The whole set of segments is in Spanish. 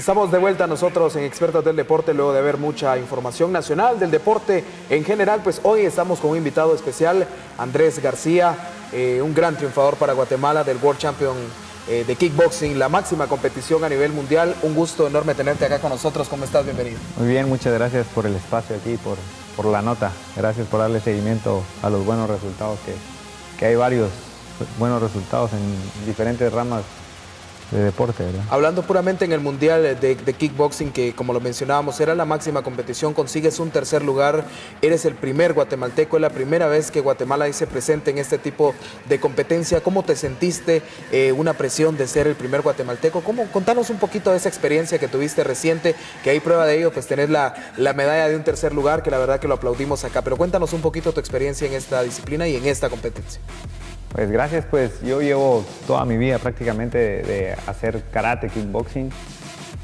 Estamos de vuelta nosotros en Expertos del Deporte luego de ver mucha información nacional del deporte en general. Pues hoy estamos con un invitado especial, Andrés García, un gran triunfador para Guatemala del World Champion de Kickboxing, la máxima competición a nivel mundial. Un gusto enorme tenerte acá con nosotros. ¿Cómo estás? Bienvenido. Muy bien, muchas gracias por el espacio aquí, por la nota. Gracias por darle seguimiento a los buenos resultados, que hay varios buenos resultados en diferentes ramas de deporte, ¿verdad? Hablando puramente en el Mundial de Kickboxing, que como lo mencionábamos, era la máxima competición, consigues un tercer lugar, eres el primer guatemalteco, es la primera vez que Guatemala se presenta en este tipo de competencia. ¿Cómo te sentiste? Una presión de ser el primer guatemalteco. Contanos un poquito de esa experiencia que tuviste reciente, que hay prueba de ello, pues tenés la medalla de un tercer lugar, que la verdad que lo aplaudimos acá, pero cuéntanos un poquito tu experiencia en esta disciplina y en esta competencia. Pues gracias, pues yo llevo toda mi vida prácticamente de hacer karate, kickboxing,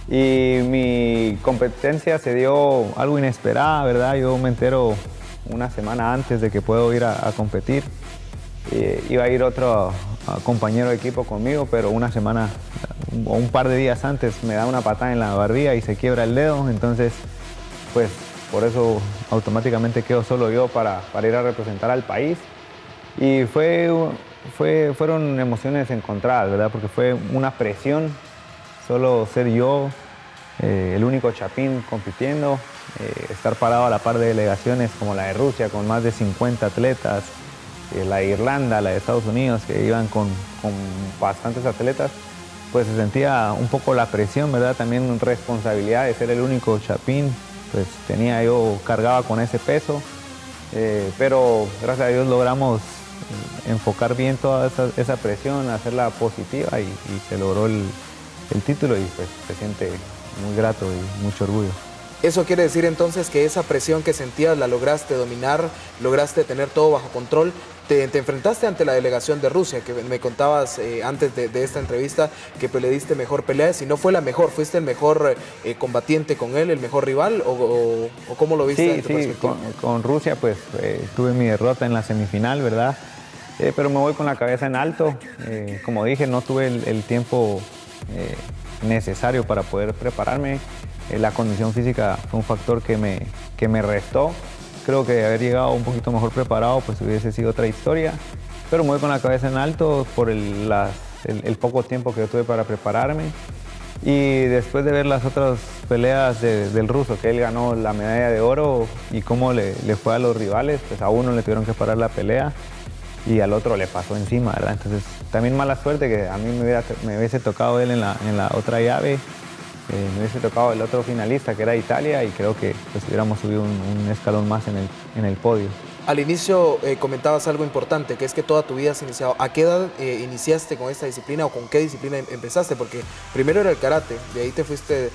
y mi competencia se dio algo inesperada, ¿verdad? Yo me entero una semana antes de que puedo ir a competir. Iba a ir otro compañero de equipo conmigo, pero una semana o un par de días antes me da una patada en la barbilla y se quiebra el dedo, entonces pues por eso automáticamente quedo solo yo para ir a representar al país. Y fueron emociones encontradas, ¿verdad? Porque fue una presión, solo ser yo, el único chapín compitiendo, estar parado a la par de delegaciones como la de Rusia, con más de 50 atletas, la de Irlanda, la de Estados Unidos, que iban con bastantes atletas, pues se sentía un poco la presión, ¿verdad? También responsabilidad de ser el único chapín, pues cargaba con ese peso, pero gracias a Dios logramos enfocar bien toda esa presión, hacerla positiva y se logró el título y pues se siente muy grato y mucho orgullo. Eso quiere decir entonces que esa presión que sentías la lograste dominar, lograste tener todo bajo control. Te enfrentaste ante la delegación de Rusia, que me contabas antes de esta entrevista que pues, le diste mejor pelea. Si no fue la mejor, ¿fuiste el mejor combatiente con él, el mejor rival? ¿O cómo lo viste? Sí, con Rusia pues tuve mi derrota en la semifinal, ¿verdad? Pero me voy con la cabeza en alto. Como dije, no tuve el tiempo necesario para poder prepararme. La condición física fue un factor que me restó. Creo que haber llegado un poquito mejor preparado pues hubiese sido otra historia. Pero me voy con la cabeza en alto por el poco tiempo que yo tuve para prepararme. Y después de ver las otras peleas del ruso, que él ganó la medalla de oro y cómo le fue a los rivales, pues a uno le tuvieron que parar la pelea y al otro le pasó encima, ¿verdad? Entonces también mala suerte que a mí me hubiese tocado él en la otra llave, me hubiese tocado el otro finalista que era Italia y creo que pues hubiéramos subido un escalón más en el podio. Al inicio comentabas algo importante, que es que toda tu vida has iniciado. ¿A qué edad iniciaste con esta disciplina o con qué disciplina empezaste? Porque primero era el karate, de ahí te fuiste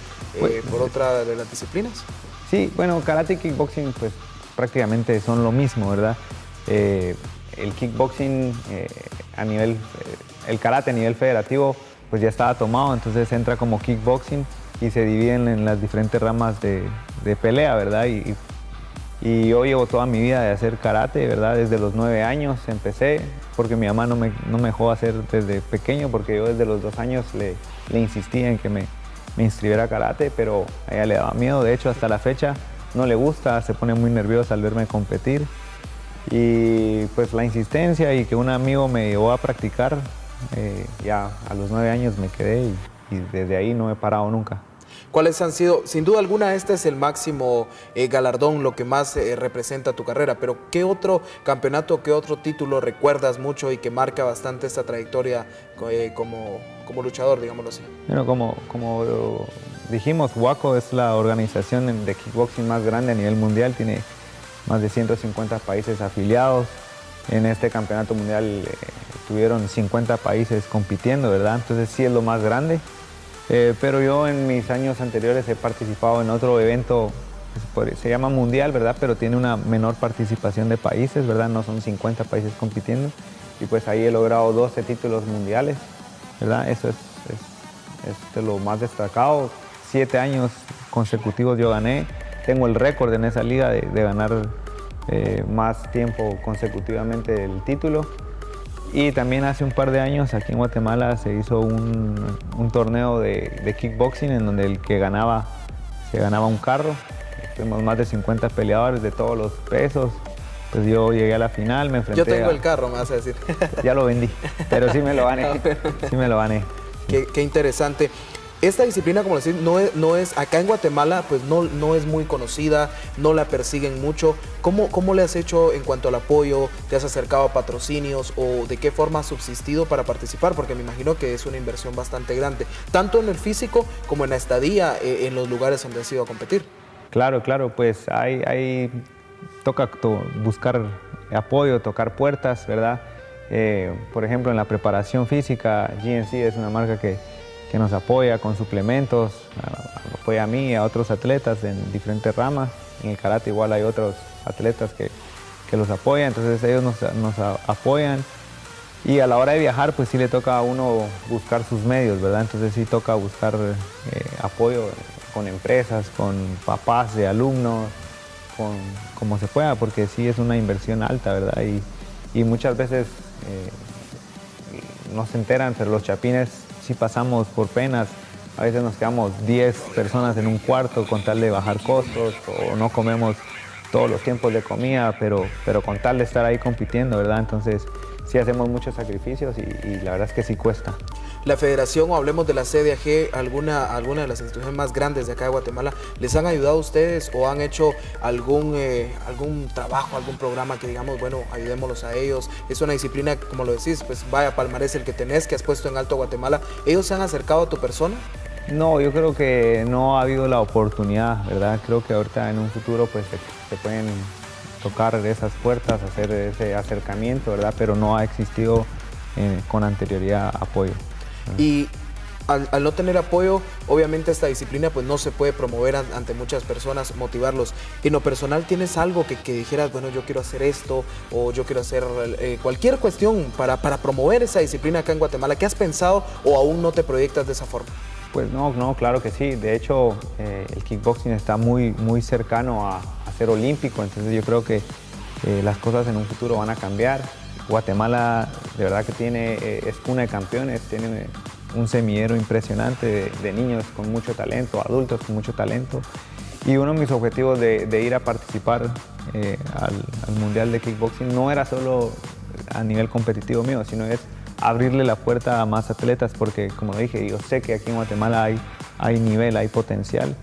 por otra de las disciplinas. Sí, bueno, karate y kickboxing pues prácticamente son lo mismo, ¿verdad? El kickboxing el karate a nivel federativo pues ya estaba tomado, entonces entra como kickboxing y se dividen en las diferentes ramas de pelea, ¿verdad? Y yo llevo toda mi vida de hacer karate, ¿verdad? Desde los 9 años empecé, porque mi mamá no me dejó hacer desde pequeño, porque yo desde los 2 años le insistía en que me inscribiera a karate, pero a ella le daba miedo. De hecho, hasta la fecha no le gusta, se pone muy nerviosa al verme competir. Y pues la insistencia y que un amigo me llevó a practicar, ya a los 9 años me quedé y desde ahí no he parado nunca. ¿Cuáles han sido? Sin duda alguna este es el máximo galardón, lo que más representa tu carrera, pero ¿qué otro campeonato, qué otro título recuerdas mucho y que marca bastante esta trayectoria como luchador, digámoslo así? Bueno, como dijimos, WACO es la organización de kickboxing más grande a nivel mundial, tiene más de 150 países afiliados. En este campeonato mundial tuvieron 50 países compitiendo, ¿verdad? Entonces sí es lo más grande. Pero yo en mis años anteriores he participado en otro evento, se llama mundial, ¿verdad? Pero tiene una menor participación de países, ¿verdad? No son 50 países compitiendo. Y pues ahí he logrado 12 títulos mundiales, ¿verdad? Eso es de lo más destacado. 7 años consecutivos yo gané. Tengo el récord en esa liga de ganar más tiempo consecutivamente el título. Y también hace un par de años aquí en Guatemala se hizo un torneo de kickboxing en donde el que ganaba se ganaba un carro. Fuimos más de 50 peleadores de todos los pesos. Pues yo llegué a la final, me enfrenté Yo tengo el carro, me vas a decir. Ya lo vendí, pero sí me lo gané. Sí me lo gané. Qué interesante. Esta disciplina, como decís, no es acá en Guatemala, pues no es muy conocida, no la persiguen mucho. ¿Cómo le has hecho en cuanto al apoyo? ¿Te has acercado a patrocinios o de qué forma has subsistido para participar? Porque me imagino que es una inversión bastante grande, tanto en el físico como en la estadía en los lugares donde has ido a competir. Claro, pues toca buscar apoyo, tocar puertas, ¿verdad? Por ejemplo, en la preparación física, GNC es una marca que nos apoya con suplementos, apoya a mí y a otros atletas en diferentes ramas. En el karate igual hay otros atletas que los apoyan, entonces ellos nos apoyan. Y a la hora de viajar, pues sí le toca a uno buscar sus medios, ¿verdad? Entonces sí toca buscar apoyo con empresas, con papás de alumnos, como se pueda, porque sí es una inversión alta, ¿verdad? Y muchas veces no se enteran, pero los chapines sí pasamos por penas. A veces nos quedamos 10 personas en un cuarto con tal de bajar costos, o no comemos todos los tiempos de comida, pero con tal de estar ahí compitiendo, ¿verdad? Entonces sí hacemos muchos sacrificios y la verdad es que sí cuesta. La federación, o hablemos de la CDAG, alguna de las instituciones más grandes de acá de Guatemala, ¿les han ayudado a ustedes o han hecho algún trabajo, algún programa que digamos, bueno, ayudémoslos a ellos? Es una disciplina, como lo decís, pues vaya palmarés el que tenés, que has puesto en alto Guatemala. ¿Ellos se han acercado a tu persona? No, yo creo que no ha habido la oportunidad, ¿verdad? Creo que ahorita en un futuro pues se pueden tocar esas puertas, hacer ese acercamiento, ¿verdad? Pero no ha existido con anterioridad apoyo. Y al no tener apoyo, obviamente esta disciplina pues no se puede promover ante muchas personas, motivarlos. En lo personal, ¿tienes algo que dijeras, bueno, yo quiero hacer esto o yo quiero hacer cualquier cuestión para promover esa disciplina acá en Guatemala? ¿Qué has pensado o aún no te proyectas de esa forma? Pues no, claro que sí. De hecho, el kickboxing está muy cercano a ser olímpico, entonces yo creo que las cosas en un futuro van a cambiar. Guatemala de verdad que es cuna de campeones, tiene un semillero impresionante de niños con mucho talento, adultos con mucho talento. Y uno de mis objetivos de ir a participar al Mundial de Kickboxing no era solo a nivel competitivo mío, sino es abrirle la puerta a más atletas, porque como dije, yo sé que aquí en Guatemala hay nivel, hay potencial,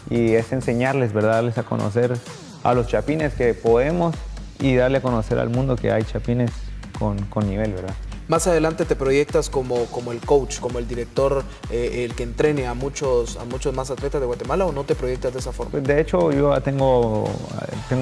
y es enseñarles, ¿verdad? Darles a conocer a los chapines que podemos y darle a conocer al mundo que hay chapines con nivel, ¿verdad? Más adelante te proyectas como el coach, como el director, el que entrene a muchos más atletas de Guatemala, ¿o no te proyectas de esa forma? Pues de hecho, yo tengo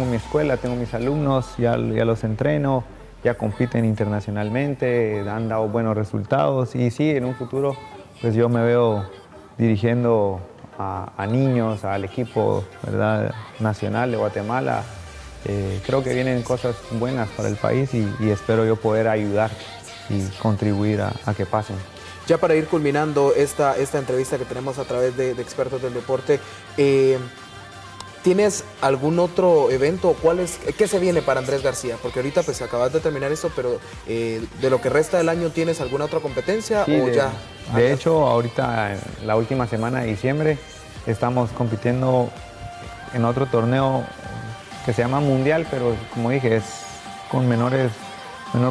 mi escuela, tengo mis alumnos, ya los entreno, ya compiten internacionalmente, han dado buenos resultados y sí, en un futuro pues yo me veo dirigiendo a niños, al equipo, ¿verdad?, nacional de Guatemala. Creo que vienen cosas buenas para el país y espero yo poder ayudar y contribuir a que pasen. Ya para ir culminando esta entrevista que tenemos a través de expertos del deporte, ¿tienes algún otro evento? ¿Qué se viene para Andrés García? Porque ahorita pues acabas de terminar esto, pero de lo que resta del año, ¿tienes alguna otra competencia? Sí, o ya? De hecho, ahorita en la última semana de diciembre estamos compitiendo en otro torneo que se llama Mundial, pero como dije, es con menor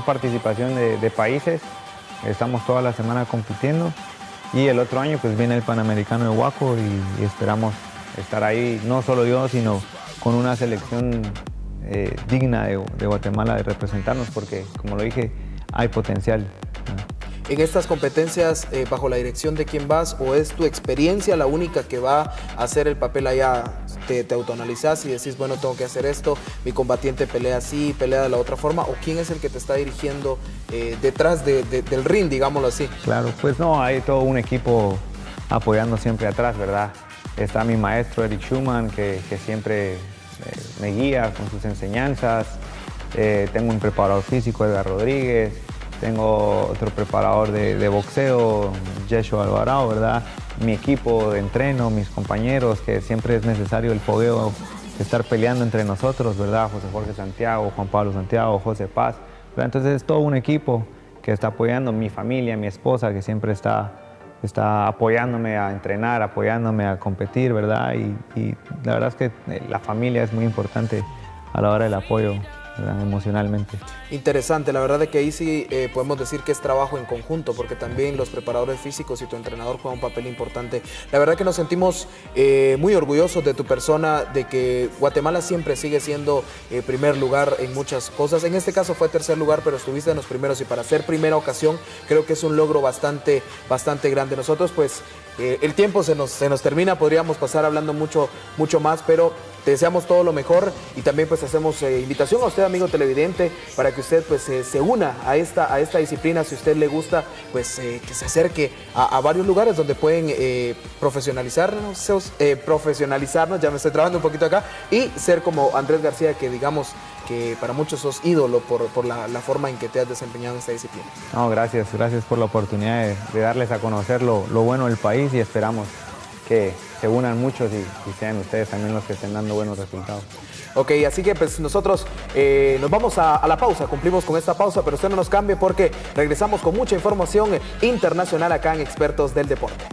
participación de países. Estamos toda la semana compitiendo y el otro año pues viene el Panamericano de Huaco y esperamos estar ahí, no solo yo, sino con una selección digna de Guatemala de representarnos, porque como lo dije, hay potencial. En estas competencias, ¿bajo la dirección de quién vas o es tu experiencia la única que va a hacer el papel allá? Te autoanalizás y decís, bueno, tengo que hacer esto, mi combatiente pelea así, pelea de la otra forma, o quién es el que te está dirigiendo detrás del ring, digámoslo así? Claro, pues no, hay todo un equipo apoyando siempre atrás, ¿verdad? Está mi maestro Eric Schumann, que siempre me guía con sus enseñanzas. Tengo un preparador físico, Edgar Rodríguez. Tengo otro preparador de boxeo, Yeshua Alvarado, ¿verdad? Mi equipo de entreno, mis compañeros, que siempre es necesario el fogueo, estar peleando entre nosotros, ¿verdad? José Jorge Santiago, Juan Pablo Santiago, José Paz, ¿verdad? Entonces es todo un equipo que está apoyando, mi familia, mi esposa, que siempre está apoyándome a entrenar, apoyándome a competir, ¿verdad? Y la verdad es que la familia es muy importante a la hora del apoyo, ¿verdad? Emocionalmente. Interesante, la verdad es que ahí sí podemos decir que es trabajo en conjunto, porque también los preparadores físicos y tu entrenador juegan un papel importante. La verdad que nos sentimos muy orgullosos de tu persona, de que Guatemala siempre sigue siendo primer lugar en muchas cosas. En este caso fue tercer lugar, pero estuviste en los primeros, y para ser primera ocasión creo que es un logro bastante grande. Nosotros pues el tiempo se nos termina, podríamos pasar hablando mucho más, pero te deseamos todo lo mejor, y también pues hacemos invitación a usted, amigo televidente, para que usted pues se una a esta disciplina. Si a usted le gusta, pues que se acerque a varios lugares donde pueden profesionalizarnos, ya me estoy trabando un poquito acá, y ser como Andrés García, que digamos que para muchos sos ídolo por la forma en que te has desempeñado en esta disciplina. No, gracias por la oportunidad de darles a conocer lo bueno del país, y esperamos que se unan muchos y sean ustedes también los que estén dando buenos resultados. Ok, así que pues nosotros nos vamos a la pausa, cumplimos con esta pausa, pero usted no nos cambie porque regresamos con mucha información internacional acá en Expertos del Deporte.